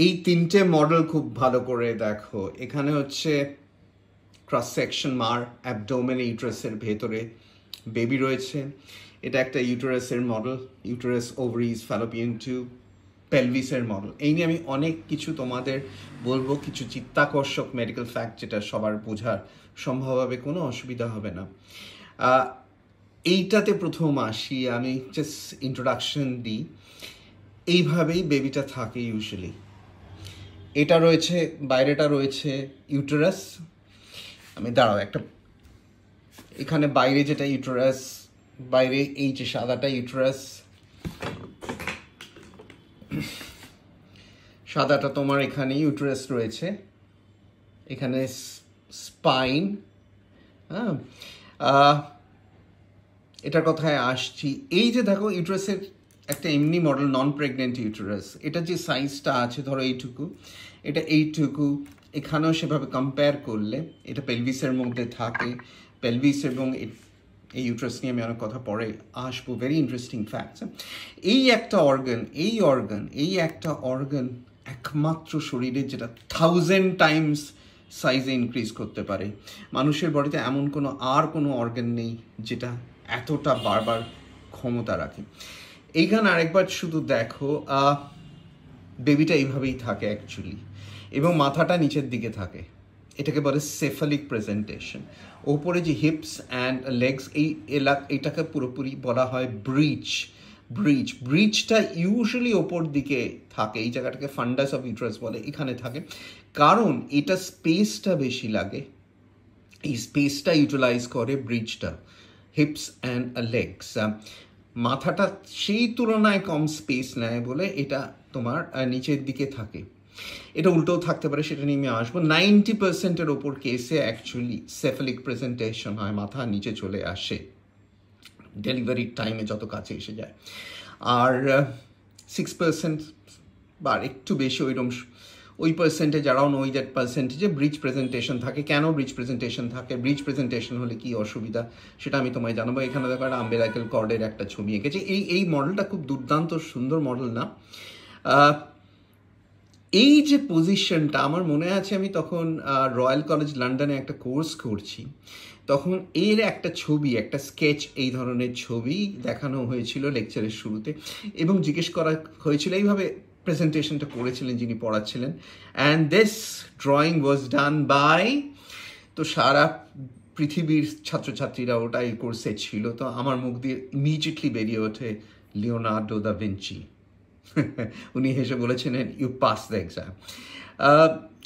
এই তিনটে মডেল খুব ভালো করে দেখো। এখানে হচ্ছে ক্রস সেকশন মার অ্যাবডোমেন ইউটারাসের ভেতরে বেবি রয়েছে। এটা একটা ইউটারাসের model, uterus, ovaries, fallopian tube, পেলভিসের মডেল। এই নিয়ে আমি অনেক কিছু তোমাদের বলবো, কিছু চিত্তাকর্ষক মেডিকেল ফ্যাক্ট যেটা সবার বোঝার সম্ভব হবে, কোনো অসুবিধা হবে না। এইটাতে প্রথম আসি, আমি জাস্ট ইন্ট্রোডাকশন দিই। এইভাবেই বেবিটা থাকে ইউজুয়ালি। এটা রয়েছে, বাইরেটা রয়েছে ইউটারাস। আমি দাঁড়াও একটা, এখানে বাইরে যেটা ইউটারাস, বাইরে এই যে সাদাটা ইউটারাস, সাদাটা তোমার এখানে ইউটারাস রয়েছে, এখানে স্পাইন। হ্যাঁ, এটার কথায় আসছি। এই যে দেখো ইউটারাসের একটা এমনি মডেল, নন প্রেগনেন্ট ইউটারাস। এটা যে সাইজটা আছে ধরো এইটুকু, এটা এইটুকু, এখানেও সেভাবে কম্পেয়ার করলে এটা পেলভিসের মধ্যে থাকে। পেলভিস এবং এই ইউটারাস নিয়ে আমি অনেক কথা পরে আসবো, ভেরি ইন্টারেস্টিং ফ্যাক্টস। এই একটা অর্গান, এই একটা অর্গান একমাত্র শরীরের যেটা 1000 টাইমস সাইজে ইনক্রিজ করতে পারে। মানুষের বডিতে এমন কোনো অর্গান নেই যেটা এতটা বারবার ক্ষমতা রাখে। এইখানে আরেকবার শুধু দেখো, বেবিটা এইভাবেই থাকে অ্যাকচুয়ালি, এবং মাথাটা নিচের দিকে থাকে। এটাকে বলে সেফালিক প্রেজেন্টেশন। ওপরে যে হিপস অ্যান্ড লেগস, এইটাকে পুরোপুরি বলা হয় ব্রিচটা ইউজুয়ালি ওপর দিকে থাকে। এই জায়গাটাকে ফান্ডাস অফ ইউটারাস বলে, এখানে থাকে কারণ এটা স্পেসটা বেশি লাগে। এই স্পেসটা ইউটিলাইজ করে ব্রিচটা, হিপস অ্যান্ড লেগস। মাথাটা সেই তুলনায় কম স্পেস নেয় বলে এটা তোমার নিচের দিকে থাকে। এটা উল্টোও থাকতে পারে, সেটা নিয়ে আমি আসবো। 90%-এর ওপর কেসে অ্যাকচুয়ালি সেফালিক প্রেজেন্টেশন হয়, মাথা নিচে চলে আসে ডেলিভারির টাইমে যত কাছে এসে যায়। আর 6% বা একটু বেশি ওই পার্সেন্টেজ, অ্যারাউন্ড ওই দ্যাট পার্সেন্টেজে ব্রিজ প্রেজেন্টেশন থাকে। কেন ব্রিজ প্রেজেন্টেশন থাকে, ব্রিজ প্রেজেন্টেশন হলে কি অসুবিধা সেটা আমি তোমায় জানাবো। এখানে দেখো একটা আম্বেলাইকাল কর্ডের একটা ছবি এঁকেছে। এই মডেলটা খুব দুর্দান্ত সুন্দর মডেল না? এই যে পজিশনটা, আমার মনে আছে আমি তখন রয়্যাল কলেজ লন্ডনে একটা কোর্স করছি, তখন এর একটা ছবি, একটা স্কেচ, এই ধরনের ছবি দেখানো হয়েছিল লেকচারের শুরুতে, এবং জিজ্ঞেস করা হয়েছিল এইভাবে প্রেজেন্টেশনটা করেছিলেন যিনি পড়াচ্ছিলেন, and this drawing was done by. তো সারা পৃথিবীর ছাত্রছাত্রীরা ওটা এই কোর্সে ছিল। তো আমার মুখ দিয়ে ইমিডিয়েটলি বেরিয়ে ওঠে লিওনার্দো দা ভিঞ্চি। উনি হেসে বলেছিলেন, ইউ পাস দ্য এক্সাম।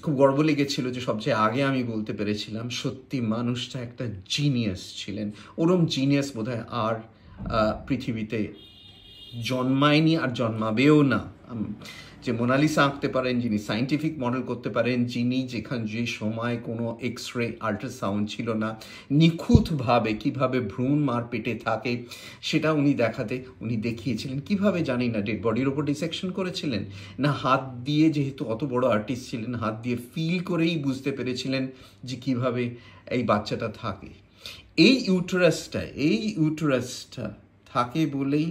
খুব গর্ব লেগেছিল যে সবচেয়ে আগে আমি বলতে পেরেছিলাম। সত্যি মানুষটা একটা জিনিয়াস ছিলেন। ওরম জিনিয়াস বোধহয় আর পৃথিবীতে জন্মায়নি, আর জন্মাবেও না। যে মোনালিসা আঁকতে পারেন, যিনি সায়েন্টিফিক মডেল করতে পারেন, যিনি যে সময় কোনো এক্সরে, আল্ট্রাসাউন্ড ছিল না, নিখুঁতভাবে কিভাবে ভ্রূণ মার পেটে থাকে সেটা উনি দেখিয়েছিলেন। কিভাবে জানি না, ডেড বডির ওপর ডিসেকশন করেছিলেন না হাত দিয়ে, যেহেতু অত বড় আর্টিস্ট ছিলেন, হাত দিয়ে ফিল করেই বুঝতে পেরেছিলেন যে কিভাবে এই বাচ্চাটা থাকে। এই ইউটারাসটা থাকে বলেই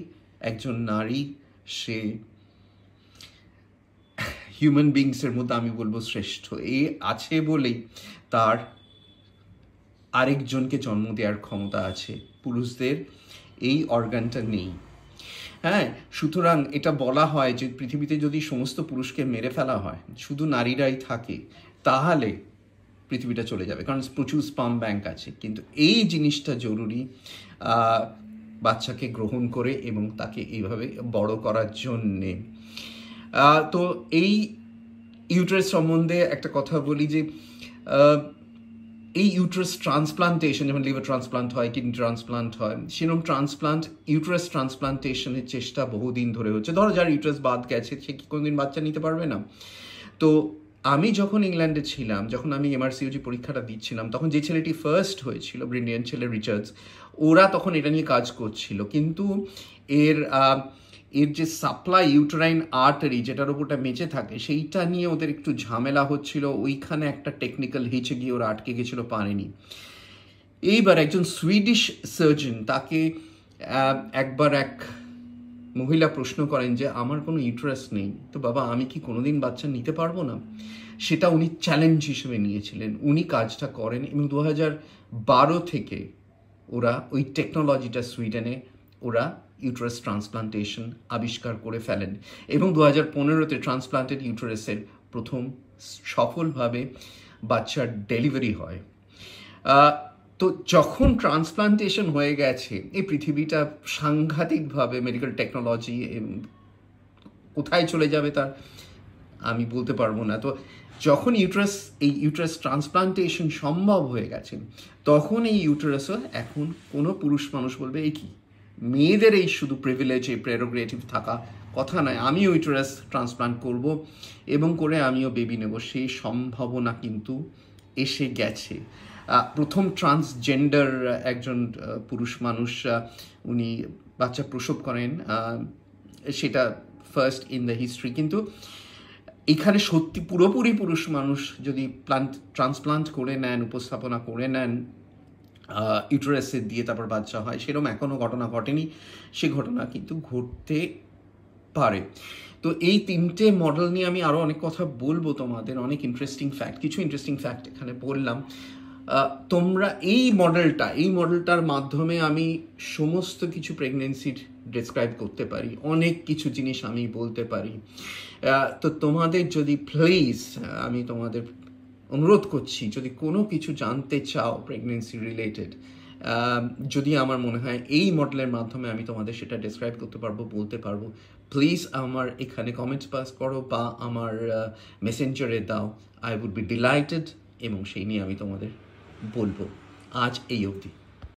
একজন নারী, সে হিউম্যান বিংসের মধ্যে আমি বলবো শ্রেষ্ঠ। এই আছে বলেই তার আরেকজনকে জন্ম দেওয়ার ক্ষমতা আছে, পুরুষদের এই অর্গানটা নেই। হ্যাঁ, সুতরাং এটা বলা হয় যে পৃথিবীতে যদি সমস্ত পুরুষকে মেরে ফেলা হয়, শুধু নারীরাই থাকে, তাহলে পৃথিবীটা চলে যাবে, কারণ প্রচুর স্পাম ব্যাংক আছে। কিন্তু এই জিনিসটা জরুরি বাচ্চাকে গ্রহণ করে এবং তাকে এইভাবে বড় করার জন্যে। তো এই ইউটারাস সম্বন্ধে একটা কথা বলি যে এই ইউটারাস ট্রান্সপ্লান্টেশন, যেমন লিভার ট্রান্সপ্লান্ট হয়, কিডনি ট্রান্সপ্লান্ট হয়, সেরকম ইউটারাস ট্রান্সপ্লান্টেশনের চেষ্টা বহুদিন ধরে হচ্ছে। ধরো যার ইউটারাস বাদ গেছে, সে কি কোনোদিন বাচ্চা নিতে পারবে না? তো আমি যখন ইংল্যান্ডে ছিলাম, যখন আমি MRCOG পরীক্ষাটা দিচ্ছিলাম, তখন যে ছেলেটি ফার্স্ট হয়েছিল, ব্রিলিয়ান ছেলে রিচার্ডস, ওরা তখন এটা নিয়ে কাজ করছিল। কিন্তু এর যে সাপ্লাই ইউটেরাইন আর্টারি, যেটার উপরটা মেচে থাকে, সেইটা নিয়ে ওদের একটু ঝামেলা হচ্ছিল। ওইখানে একটা টেকনিক্যাল হিচে গিয়ে ওরা আটকে গেছিল, পারেনি। এইবার একজন সুইডিশ সার্জন, তাকে একবার এক মহিলা প্রশ্ন করেন যে আমার কোনো ইউটেরাস নেই, তো বাবা আমি কি কোনোদিন বাচ্চা নিতে পারবো না? সেটা উনি চ্যালেঞ্জ হিসেবে নিয়েছিলেন, উনি কাজটা করেন এবং 2012 থেকে ওরা ওই টেকনোলজিটা সুইডেনে ওরা ইউটেরাস ট্রান্সপ্লান্টেশন আবিষ্কার করে ফেলেন এবং 2015-তে ট্রান্সপ্লান্টেড ইউটেরাসের প্রথম সফলভাবে বাচ্চার ডেলিভারি হয়। তো যখন ট্রান্সপ্লান্টেশন হয়ে গেছে, এই পৃথিবীটা সাংঘাতিকভাবে মেডিকেল টেকনোলজি কোথায় চলে যাবে তার আমি বলতে পারবো না। তো যখন এই ইউটেরাস ট্রান্সপ্লান্টেশন সম্ভব হয়ে গেছে, তখন এই ইউটেরাসও এখন কোনো পুরুষ মানুষ বলবে এই কি, মেয়েদের এই শুধু প্রিভিলেজ, এই প্রেরোগেটিভ থাকা কথা নয়, আমিও ইউটেরাস ট্রান্সপ্লান্ট করব এবং করে আমিও বেবি নেব, সেই সম্ভাবনা কিন্তু এসে গেছে। প্রথম ট্রান্সজেন্ডার একজন পুরুষ মানুষ উনি বাচ্চা প্রসব করেন, সেটা ফার্স্ট ইন দ্য হিস্ট্রি। কিন্তু এখানে সত্যি পুরোপুরি পুরুষ মানুষ যদি ট্রান্সপ্লান্ট করে নেন, উপস্থাপনা করে নেন, ইউটেরাসে দিয়ে তারপর বাচ্চা হয়, সেরকম এখনও ঘটনা ঘটেনি, সে ঘটনা কিন্তু ঘটতে পারে। তো এই তিনটে মডেল নিয়ে আমি আরও অনেক কথা বলবো তোমাদের, অনেক ইন্টারেস্টিং ফ্যাক্ট, কিছু ইন্টারেস্টিং ফ্যাক্ট এখানে বললাম। তোমরা এই মডেলটার মাধ্যমে আমি সমস্ত কিছু প্রেগনেন্সির ডেসক্রাইব করতে পারি, অনেক কিছু জিনিস আমি বলতে পারি। তো তোমাদের যদি প্লিজ, আমি তোমাদের অনুরোধ করছি, যদি কোনো কিছু জানতে চাও প্রেগনেন্সি রিলেটেড, যদি আমার মনে হয় এই মডেলের মাধ্যমে আমি তোমাদের সেটা ডেসক্রাইব করতে পারবো, বলতে পারবো, প্লিজ আমার এখানে কমেন্টস পাস করো বা আমার মেসেঞ্জারে দাও। আই উড বি ডিলাইটেড এবং সেই নিয়ে আমি তোমাদের বলবো। আজ এই অবধি।